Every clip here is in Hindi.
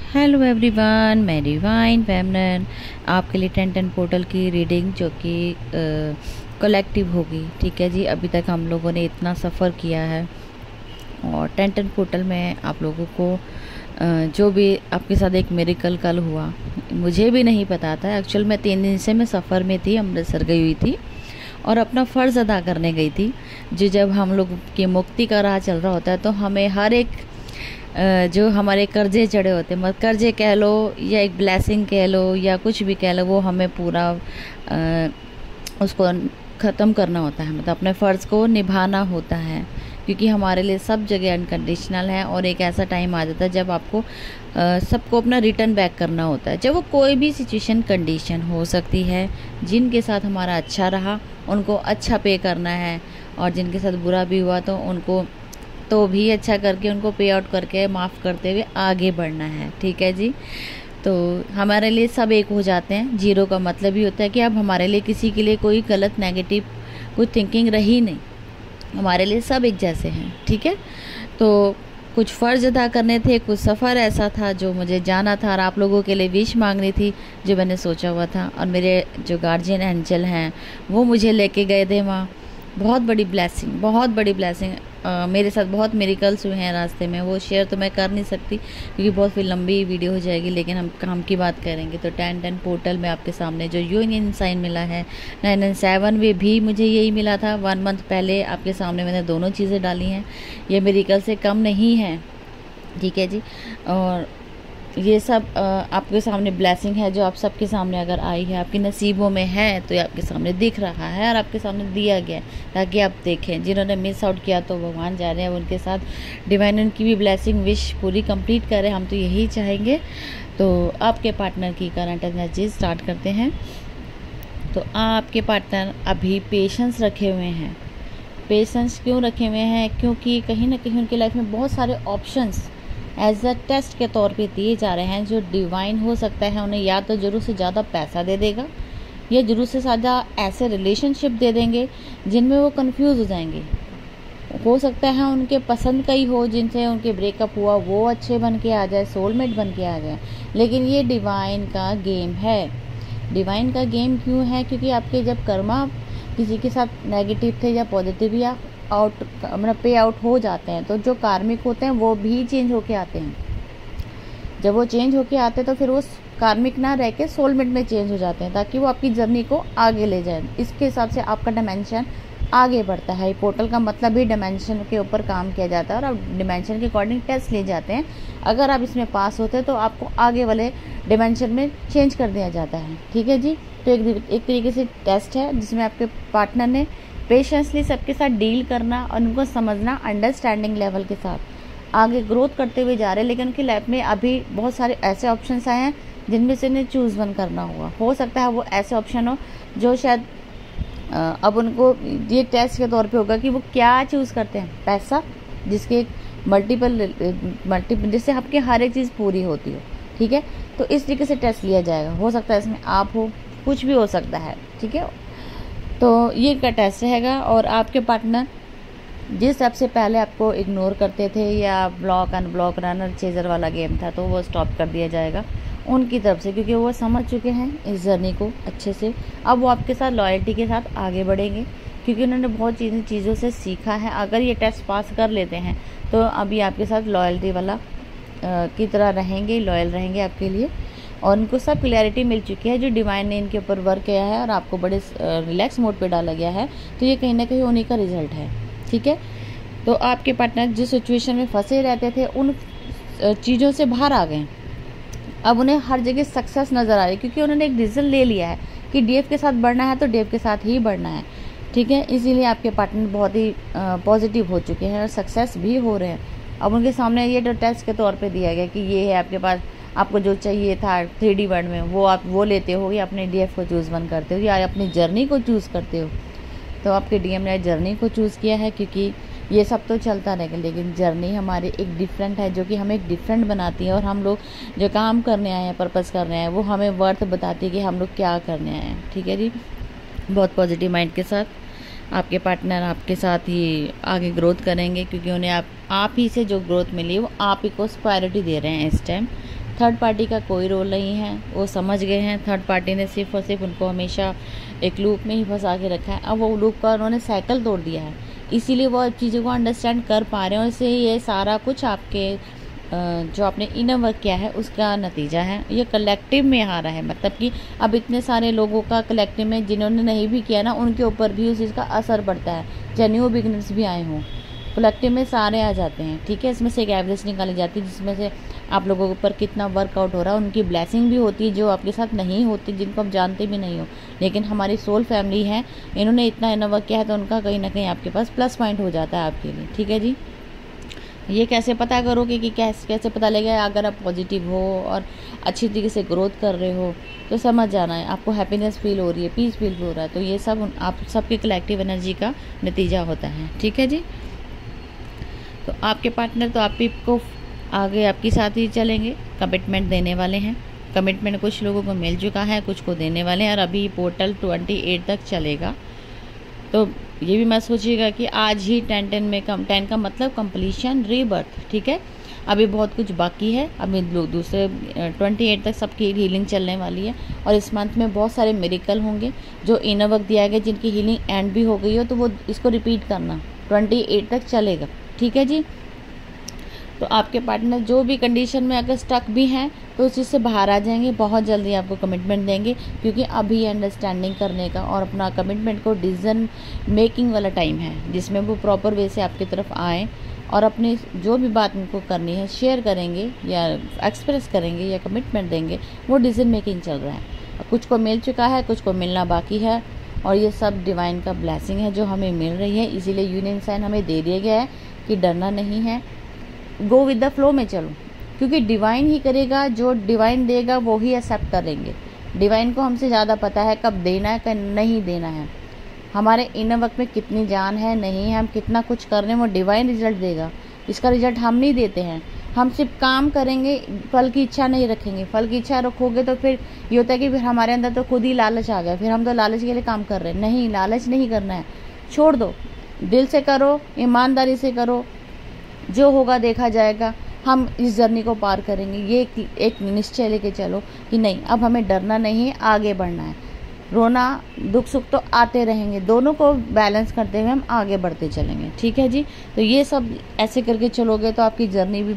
हेलो एवरीवन, मैं डिवाइन फेमिनिन आपके लिए 10 पोर्टल की रीडिंग जो कि कलेक्टिव होगी। ठीक है जी, अभी तक हम लोगों ने इतना सफ़र किया है और 10 पोर्टल में आप लोगों को जो भी आपके साथ एक मिरेकल कल हुआ, मुझे भी नहीं पता था। एक्चुअल में 3 दिन से मैं सफ़र में थी, अमृतसर गई हुई थी और अपना फ़र्ज़ अदा करने गई थी। जब हम लोग की मुक्ति का राह चल रहा होता है तो हमें हर एक जो हमारे कर्जे चढ़े होते हैं, मतलब कर्जे कह लो या एक ब्लेसिंग कह लो या कुछ भी कह लो, वो हमें पूरा उसको ख़त्म करना होता है, मतलब अपने फ़र्ज़ को निभाना होता है, क्योंकि हमारे लिए सब जगह अनकंडीशनल है। और एक ऐसा टाइम आ जाता है जब आपको सबको अपना रिटर्न बैक करना होता है। जब वो कोई भी सिचुएशन कंडीशन हो सकती है, जिनके साथ हमारा अच्छा रहा उनको अच्छा पे करना है, और जिनके साथ बुरा भी हुआ तो उनको तो भी अच्छा करके उनको पे आउट करके माफ़ करते हुए आगे बढ़ना है। ठीक है जी, तो हमारे लिए सब एक हो जाते हैं। जीरो का मतलब ही होता है कि अब हमारे लिए किसी के लिए कोई गलत नेगेटिव कोई थिंकिंग रही नहीं, हमारे लिए सब एक जैसे हैं। ठीक है, तो कुछ फ़र्ज़ अदा करने थे, कुछ सफ़र ऐसा था जो मुझे जाना था और आप लोगों के लिए विश मांगनी थी जो मैंने सोचा हुआ था। और मेरे जो गार्जियन एंजल हैं वो मुझे लेके गए थे वहाँ। बहुत बड़ी ब्लेसिंग, बहुत बड़ी ब्लेसिंग। मेरे साथ बहुत मिरेकल्स हुए हैं रास्ते में, वो शेयर तो मैं कर नहीं सकती क्योंकि बहुत फिर लंबी वीडियो हो जाएगी, लेकिन हम काम की बात करेंगे तो 10 पोर्टल में आपके सामने जो यूनियन साइन मिला है 997 में भी मुझे यही मिला था। 1 मंथ पहले आपके सामने मैंने दोनों चीज़ें डाली हैं, ये मिरेकल से कम नहीं है। ठीक है जी, और ये सब आपके सामने ब्लेसिंग है जो आप सबके सामने अगर आई है, आपके नसीबों में है, तो ये आपके सामने दिख रहा है और आपके सामने दिया गया है ताकि आप देखें। जिन्होंने मिस आउट किया तो भगवान जा रहे हैं उनके साथ डिवाइन उनकी भी ब्लेसिंग विश पूरी कंप्लीट करें, हम तो यही चाहेंगे। तो आपके पार्टनर की करंट एनर्जी स्टार्ट करते हैं। तो आपके पार्टनर अभी पेशेंस रखे हुए हैं। पेशेंस क्यों रखे हुए हैं? क्योंकि कहीं ना कहीं उनकी लाइफ में बहुत सारे ऑप्शंस एज अ टेस्ट के तौर पे दिए जा रहे हैं, जो डिवाइन हो सकता है उन्हें या तो ज़रूर से ज़्यादा पैसा दे देगा या ज़रूर से ज़्यादा ऐसे रिलेशनशिप दे देंगे जिनमें वो कंफ्यूज हो जाएंगे। हो सकता है उनके पसंद का ही हो, जिनसे उनके ब्रेकअप हुआ वो अच्छे बन के आ जाए, सोलमेट बन के आ जाए। लेकिन ये डिवाइन का गेम है। डिवाइन का गेम क्यों है? क्योंकि आपके जब कर्मा किसी के साथ नेगेटिव थे या पॉजिटिव या आउट मतलब पे आउट हो जाते हैं, तो जो कार्मिक होते हैं वो भी चेंज होके आते हैं। जब वो चेंज होके आते हैं तो फिर वो कार्मिक ना रह के सोलमेट में चेंज हो जाते हैं, ताकि वो आपकी जर्नी को आगे ले जाए। इसके हिसाब से आपका डायमेंशन आगे बढ़ता है। पोर्टल का मतलब भी डायमेंशन के ऊपर काम किया जाता है और अब डायमेंशन के अकॉर्डिंग टेस्ट लिए जाते हैं। अगर आप इसमें पास होते हैं तो आपको आगे वाले डायमेंशन में चेंज कर दिया जाता है। ठीक है जी, तो एक तरीके से टेस्ट है जिसमें आपके पार्टनर ने पेशेंसली सबके साथ डील करना और उनको समझना, अंडरस्टैंडिंग लेवल के साथ आगे ग्रोथ करते हुए जा रहे हैं। लेकिन उनकी लाइफ में अभी बहुत सारे ऐसे ऑप्शंस आए हैं जिनमें से उन्हें चूज़ वन करना होगा। हो सकता है वो ऐसे ऑप्शन हो जो शायद अब उनको ये टेस्ट के तौर पे होगा कि वो क्या चूज़ करते हैं। पैसा, जिसके मल्टीपल जिससे आपकी हर एक चीज़ पूरी होती हो। ठीक है, तो इस तरीके से टेस्ट लिया जाएगा। हो सकता है इसमें आप हो, कुछ भी हो सकता है। ठीक है, तो ये का टेस्ट रहेगा। और आपके पार्टनर जिस सबसे पहले आपको इग्नोर करते थे या ब्लॉक अनब्लॉक रनर चेजर वाला गेम था, तो वो स्टॉप कर दिया जाएगा उनकी तरफ से, क्योंकि वो समझ चुके हैं इस जर्नी को अच्छे से। अब वो आपके साथ लॉयल्टी के साथ आगे बढ़ेंगे, क्योंकि उन्होंने बहुत चीज़ों से सीखा है। अगर ये टेस्ट पास कर लेते हैं तो अभी आपके साथ लॉयल्टी वाला की तरह रहेंगे, लॉयल रहेंगे आपके लिए। और उनको सब क्लैरिटी मिल चुकी है, जो डिवाइन ने इनके ऊपर वर्क किया है और आपको बड़े रिलैक्स मोड पे डाला गया है, तो ये कहीं ना कहीं उन्हीं का रिजल्ट है। ठीक है, तो आपके पार्टनर जिस सिचुएशन में फंसे रहते थे उन चीज़ों से बाहर आ गए। अब उन्हें हर जगह सक्सेस नज़र आ रही है, क्योंकि उन्होंने एक डिसीजन ले लिया है कि डीएफ के साथ बढ़ना है तो डीएफ के साथ ही बढ़ना है। ठीक है, इसीलिए आपके पार्टनर बहुत ही पॉजिटिव हो चुके हैं और सक्सेस भी हो रहे हैं। अब उनके सामने ये जो टेस्ट के तौर पे दिया गया कि ये है आपके पास, आपको जो चाहिए था 3D वर्ल्ड में वो आप वो लेते हो या अपने डीएफ को चूज़ वन करते हो या अपनी जर्नी को चूज़ करते हो। तो आपके डीएम ने जर्नी को चूज़ किया है, क्योंकि ये सब तो चलता रहेगा, लेकिन जर्नी हमारी एक डिफरेंट है जो कि हमें एक डिफरेंट बनाती है। और हम लोग जो काम करने आए हैं, पर्पस करने आए हैं, वो हमें वर्थ बताती है कि हम लोग क्या करने आए हैं। ठीक है जी, बहुत पॉजिटिव माइंड के साथ आपके पार्टनर आपके साथ ही आगे ग्रोथ करेंगे, क्योंकि उन्हें आप ही से जो ग्रोथ मिली वो आप ही को प्रायोरिटी दे रहे हैं इस टाइम। थर्ड पार्टी का कोई रोल नहीं है, वो समझ गए हैं। थर्ड पार्टी ने सिर्फ और सिर्फ उनको हमेशा एक लूप में ही फंसा के रखा है। अब वो लूप का उन्होंने साइकिल तोड़ दिया है, इसीलिए वो चीज़ों को अंडरस्टैंड कर पा रहे हैं। और इससे ये सारा कुछ आपके जो आपने इनर वर्क किया है उसका नतीजा है। ये कलेक्टिव में आ रहा है, मतलब कि अब इतने सारे लोगों का कलेक्टिव में जिन्होंने नहीं भी किया ना, उनके ऊपर भी उस चीज़ का असर पड़ता है। चाहे न्यू बिगनर्स भी आए हों, कलेक्टिव में सारे आ जाते हैं, ठीक है। इसमें से एक एवरेज निकाली जाती है जिसमें से आप लोगों के ऊपर कितना वर्कआउट हो रहा है। उनकी ब्लेसिंग भी होती है जो आपके साथ नहीं होती, जिनको आप जानते भी नहीं हो, लेकिन हमारी सोल फैमिली है, इन्होंने इतना इनर वर्क किया है, तो उनका कहीं ना कहीं आपके पास प्लस पॉइंट हो जाता है आपके लिए, ठीक है जी। ये कैसे पता करोगे कि कैसे पता लगेगा? अगर आप पॉजिटिव हो और अच्छी तरीके से ग्रोथ कर रहे हो तो समझ जाना है, आपको हैप्पीनेस फील हो रही है, पीस फील हो रहा है, तो ये सब आप सबके कलेक्टिव एनर्जी का नतीजा होता है, ठीक है जी। तो आपके पार्टनर तो आपको आगे आपके साथ ही चलेंगे, कमिटमेंट देने वाले हैं। कमिटमेंट कुछ लोगों को मिल चुका है, कुछ को देने वाले हैं, और अभी पोर्टल 28 तक चलेगा। तो ये भी मत सोचिएगा कि आज ही 10 का मतलब कंप्लीशन, रीबर्थ, ठीक है। अभी बहुत कुछ बाकी है, अभी दूसरे 28 तक सबकी हीलिंग चलने वाली है। और इस मंथ में बहुत सारे मिरेकल होंगे जो इनर वर्क दिया गया, जिनकी हीलिंग एंड भी हो गई हो, तो वो इसको रिपीट करना 28 तक चलेगा, ठीक है जी। तो आपके पार्टनर जो भी कंडीशन में अगर स्टक भी हैं तो उस चीज़ से बाहर आ जाएंगे, बहुत जल्दी आपको कमिटमेंट देंगे, क्योंकि अभी अंडरस्टैंडिंग करने का और अपना कमिटमेंट को डिसीजन मेकिंग वाला टाइम है, जिसमें वो प्रॉपर वे से आपकी तरफ आएँ और अपनी जो भी बात उनको करनी है शेयर करेंगे या एक्सप्रेस करेंगे या कमिटमेंट देंगे। वो डिसीजन मेकिंग चल रहा है, कुछ को मिल चुका है, कुछ को मिलना बाकी है, और ये सब डिवाइन का ब्लेसिंग है जो हमें मिल रही है। इसीलिए यूनियन साइन हमें दे दिया गया है कि डरना नहीं है, गो विद द फ्लो में चलो, क्योंकि डिवाइन ही करेगा, जो डिवाइन देगा वो ही एक्सेप्ट करेंगे। डिवाइन को हमसे ज़्यादा पता है कब देना है, कब नहीं देना है, हमारे इनर वर्क में कितनी जान है, नहीं है, हम कितना कुछ कर रहे हैं, वो डिवाइन रिजल्ट देगा। इसका रिजल्ट हम नहीं देते हैं, हम सिर्फ काम करेंगे, फल की इच्छा नहीं रखेंगे। फल की इच्छा रखोगे तो फिर ये होता है कि फिर हमारे अंदर तो खुद ही लालच आ गया, फिर हम तो लालच के लिए काम कर रहे हैं। नहीं, लालच नहीं करना है, छोड़ दो, दिल से करो, ईमानदारी से करो, जो होगा देखा जाएगा। हम इस जर्नी को पार करेंगे, ये एक निश्चय लेके चलो कि नहीं, अब हमें डरना नहीं है, आगे बढ़ना है। रोना, दुख सुख तो आते रहेंगे, दोनों को बैलेंस करते हुए हम आगे बढ़ते चलेंगे, ठीक है जी। तो ये सब ऐसे करके चलोगे तो आपकी जर्नी भी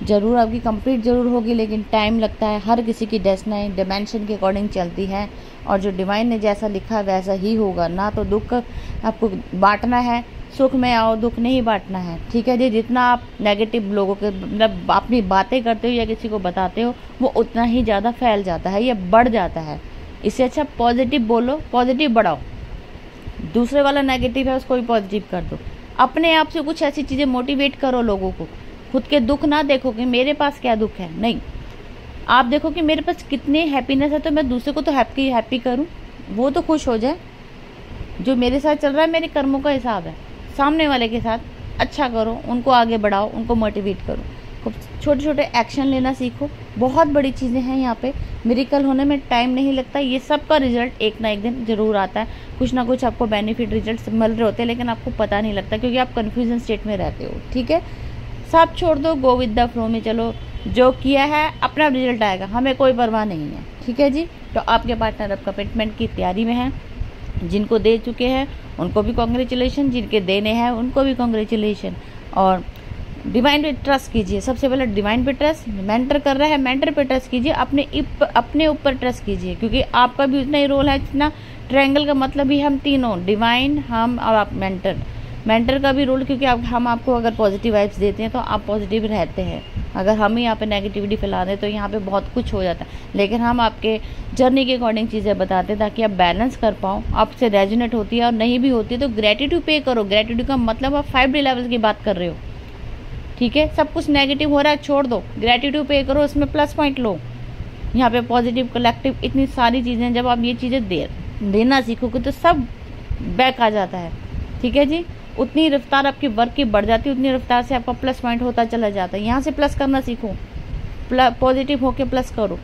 ज़रूर आपकी कंप्लीट ज़रूर होगी, लेकिन टाइम लगता है। हर किसी की डेस्टिनी डिमेंशन के अकॉर्डिंग चलती है, और जो डिवाइन ने जैसा लिखा है वैसा ही होगा। ना तो दुख आपको बांटना है, सुख में आओ, दुख नहीं बांटना है, ठीक है जी। जितना आप नेगेटिव लोगों के मतलब अपनी बातें करते हो या किसी को बताते हो, वो उतना ही ज़्यादा फैल जाता है या बढ़ जाता है। इससे अच्छा पॉजिटिव बोलो, पॉजिटिव बढ़ाओ। दूसरे वाला नेगेटिव है उसको भी पॉजिटिव कर दो। अपने आप से कुछ ऐसी चीज़ें मोटिवेट करो लोगों को। खुद के दुख ना देखो कि मेरे पास क्या दुख है, नहीं, आप देखो कि मेरे पास कितने हैप्पीनेस है, तो मैं दूसरे को तो हैप्पी करूं, वो तो खुश हो जाए। जो मेरे साथ चल रहा है मेरे कर्मों का हिसाब है, सामने वाले के साथ अच्छा करो, उनको आगे बढ़ाओ, उनको मोटिवेट करो। खूब छोटे छोटे एक्शन लेना सीखो, बहुत बड़ी चीज़ें हैं यहाँ पे। मिरेकल होने में टाइम नहीं लगता, ये सब का रिजल्ट एक ना एक दिन जरूर आता है। कुछ ना कुछ आपको बेनिफिट रिजल्ट मिल रहे होते हैं, लेकिन आपको पता नहीं लगता क्योंकि आप कन्फ्यूजन स्टेट में रहते हो, ठीक है। सब छोड़ दो, गो विद द फ्लो में चलो, जो किया है अपना रिजल्ट आएगा, हमें कोई परवाह नहीं है, ठीक है जी। तो आपके पार्टनर अब कमिटमेंट की तैयारी में है, जिनको दे चुके हैं उनको भी कॉन्ग्रेचुलेशन, जिनके देने हैं उनको भी कॉन्ग्रेचुलेशन। और डिवाइन पे ट्रस्ट कीजिए, सबसे पहले डिवाइन पे ट्रस्ट। मेंटर कर रहा है, मेंटर पे ट्रस्ट कीजिए, अपने ऊपर ट्रस्ट कीजिए, क्योंकि आपका भी उतना ही रोल है जितना ट्रायंगल का मतलब ही हम तीनों, डिवाइन, हम और आप मेंटर का भी रोल, क्योंकि हम आपको अगर पॉजिटिव वाइब्स देते हैं तो आप पॉजिटिव रहते हैं। अगर हम ही यहाँ पे नेगेटिविटी फैला दें तो यहाँ पे बहुत कुछ हो जाता है, लेकिन हम आपके जर्नी के अकॉर्डिंग चीज़ें बताते हैं ताकि आप बैलेंस कर पाओ। आपसे रेजोनेट होती है और नहीं भी होती है तो ग्रेटिट्यूड पे करो। ग्रेटिट्यूड का मतलब आप 5D लेवल की बात कर रहे हो, ठीक है। सब कुछ नेगेटिव हो रहा है छोड़ दो, ग्रेटिट्यूड पे करो, उसमें प्लस पॉइंट लो। यहाँ पे पॉजिटिव, कलेक्टिव, इतनी सारी चीज़ें, जब आप ये चीज़ें देना सीखोगे तो सब बैक आ जाता है, ठीक है जी। उतनी रफ्तार आपकी वर्क की बढ़ जाती है, उतनी रफ्तार से आपका प्लस पॉइंट होता चला जाता है। यहाँ से प्लस करना सीखो, पॉजिटिव होके प्लस करो,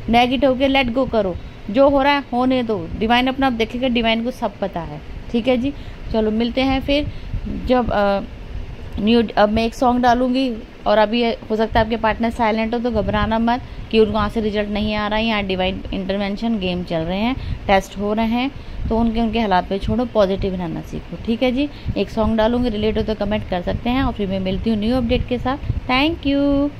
नेगेटिव होके लेट गो करो। जो हो रहा है होने दो, डिवाइन अपना आप देखेगा, डिवाइन को सब पता है, ठीक है जी। चलो मिलते हैं फिर जब अब मैं एक सॉन्ग डालूंगी और अभी हो सकता है आपके पार्टनर साइलेंट हो, तो घबराना मत कि उनको वहाँ से रिजल्ट नहीं आ रहा है। यहाँ डिवाइन इंटरवेंशन गेम चल रहे हैं, टेस्ट हो रहे हैं, तो उनके हालात पे छोड़ो, पॉजिटिव रहना सीखो, ठीक है जी। एक सॉन्ग डालूंगी, रिलेट हो तो कमेंट कर सकते हैं, और फिर मैं मिलती हूँ न्यू अपडेट के साथ। Thank you.